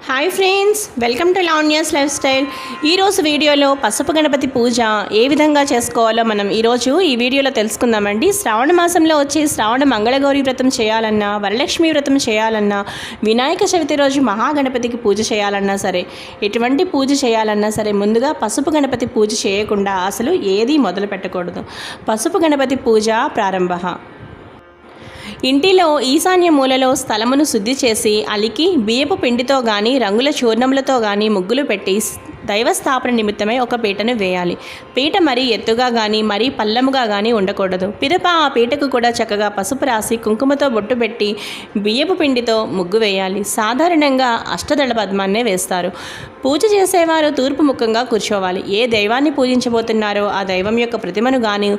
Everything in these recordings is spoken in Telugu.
Hi friends, welcome to Lavanya's life style. ఈరోజు వీడియోలో పసుపు గణపతి పూజ ఏ విధంగా చేసుకోవాలో మనం ఈరోజు ఈ వీడియోలో తెలుసుకుందామండి. శ్రావణ మాసంలో వచ్చి శ్రావణ మంగళగౌరి వ్రతం చేయాలన్నా, వరలక్ష్మి వ్రతం చేయాలన్నా, వినాయక చవితి రోజు మహాగణపతికి పూజ చేయాలన్నా సరే, ఎటువంటి పూజ చేయాలన్నా సరే ముందుగా పసుపు గణపతి పూజ చేయకుండా అసలు ఏదీ మొదలు పెట్టకూడదు. పసుపు గణపతి పూజ ప్రారంభ. ఇంటిలో ఈశాన్య మూలలో స్థలమును శుద్ధి చేసి అలికి బియ్యపు పిండితో కానీ రంగుల చూర్ణములతో కానీ ముగ్గులు పెట్టి దైవస్థాపన నిమిత్తమై ఒక పీటను వేయాలి. పీట మరీ ఎత్తుగా కానీ మరీ పల్లముగా కానీ ఉండకూడదు. పిదప ఆ పీటకు కూడా చక్కగా పసుపు రాసి కుంకుమతో బొట్టు పెట్టి బియ్యపు పిండితో ముగ్గు వేయాలి. సాధారణంగా అష్టదళ పద్మాన్నే వేస్తారు. పూజ చేసేవారు తూర్పు ముఖంగా కూర్చోవాలి. ఏ దైవాన్ని పూజించబోతున్నారో ఆ దైవం యొక్క ప్రతిమను కానీ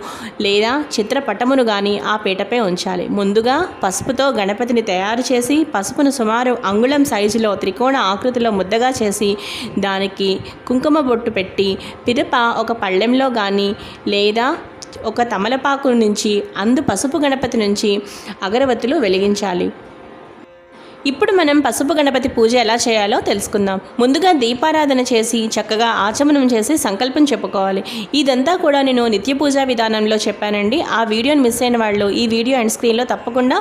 లేదా చిత్రపటమును కానీ ఆ పీటపై ఉంచాలి. ముందుగా పసుపుతో గణపతిని తయారు చేసి పసుపును సుమారు అంగుళం సైజులో త్రికోణ ఆకృతిలో ముద్దగా చేసి దానికి కుంకుమ బొట్టు పెట్టి పిదప ఒక పళ్ళెంలో కానీ లేదా ఒక తమలపాకు నుంచి పసుపు గణపతి నుంచి అగరవత్తులు వెలిగించాలి. ఇప్పుడు మనం పసుపు గణపతి పూజ ఎలా చేయాలో తెలుసుకుందాం. ముందుగా దీపారాధన చేసి చక్కగా ఆచమనం చేసి సంకల్పం చెప్పుకోవాలి. ఇదంతా కూడా నేను నిత్య పూజా విధానంలో చెప్పానండి. ఆ వీడియోని మిస్ అయిన వాళ్ళు ఈ వీడియో అండ్ స్క్రీన్లో తప్పకుండా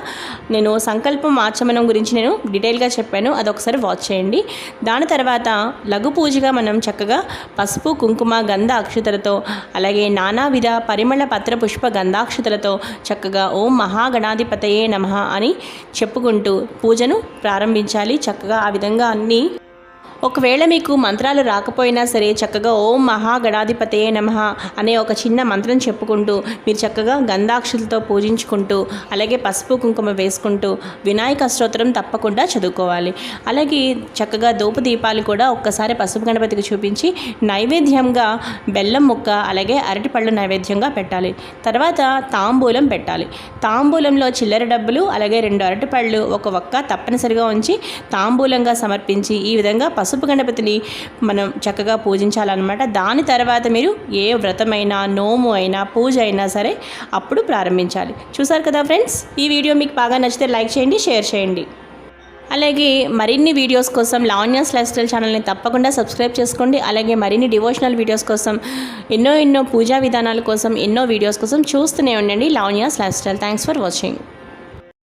నేను సంకల్పం ఆచమనం గురించి నేను డీటెయిల్గా చెప్పాను, అదొకసారి వాచ్ చేయండి. దాని తర్వాత లఘు పూజగా మనం చక్కగా పసుపు కుంకుమ గంధ అక్షతలతో అలాగే నానావిధ పరిమళ పత్ర పుష్ప గంధాక్షతలతో చక్కగా ఓం మహాగణాధిపతయే నమః అని చెప్పుకుంటూ పూజను ప్రారంభించాలి. చక్కగా ఆ విధంగా అన్నీ, ఒకవేళ మీకు మంత్రాలు రాకపోయినా సరే చక్కగా ఓం మహాగణాధిపతయే నమః అనే ఒక చిన్న మంత్రం చెప్పుకుంటూ మీరు చక్కగా గంధాక్షలతో పూజించుకుంటూ అలాగే పసుపు కుంకుమ వేసుకుంటూ వినాయక స్తోత్రం తప్పకుండా చదువుకోవాలి. అలాగే చక్కగా ధూప దీపాలు కూడా ఒక్కసారి పసుపు గణపతికి చూపించి నైవేద్యంగా బెల్లం ముక్క అలాగే అరటిపళ్ళు నైవేద్యంగా పెట్టాలి. తర్వాత తాంబూలం పెట్టాలి. తాంబూలంలో చిల్లర డబ్బులు అలాగే 2 అరటిపళ్ళు ఒక ఒక్క తప్పనిసరిగా ఉంచి తాంబూలంగా సమర్పించి ఈ విధంగా పసుపు గణపతిని మనం చక్కగా పూజించాలన్నమాట. దాని తర్వాత మీరు ఏ వ్రతమైనా నోము అయినా పూజ అయినా సరే అప్పుడు ప్రారంభించాలి. చూసారు కదా ఫ్రెండ్స్, ఈ వీడియో మీకు బాగా నచ్చితే లైక్ చేయండి, షేర్ చేయండి. అలాగే మరిన్ని వీడియోస్ కోసం లావణ్యాస్ లైఫ్ స్టైల్ ఛానల్ని తప్పకుండా సబ్స్క్రైబ్ చేసుకోండి. అలాగే మరిన్ని డివోషనల్ వీడియోస్ కోసం ఎన్నో పూజా విధానాల కోసం ఎన్నో వీడియోస్ కోసం చూస్తూనే ఉండండి Lavanya's life style. Thanks for watching.